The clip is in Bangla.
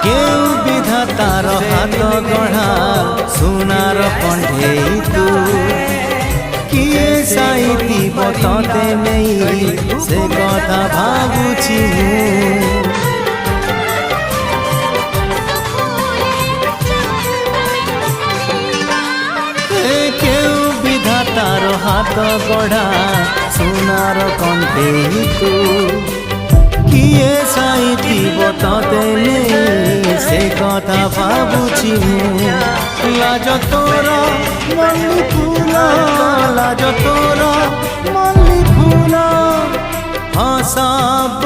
কেউ বিধাতার হাত গঢ়া সোনার কণ্ঠেই তু কিয়ে সাইতিব ততে নেই সে কথা ভাবুছি কেউ বিধাতার হাত গঢ়া সোনার কণ্ঠেই তু কিয়ে সাইতিব ততে নেই সে কথা ভাবুছি লাজ তোর মল্লি ফুল লাজ তোর মল্লি ফুল হসাব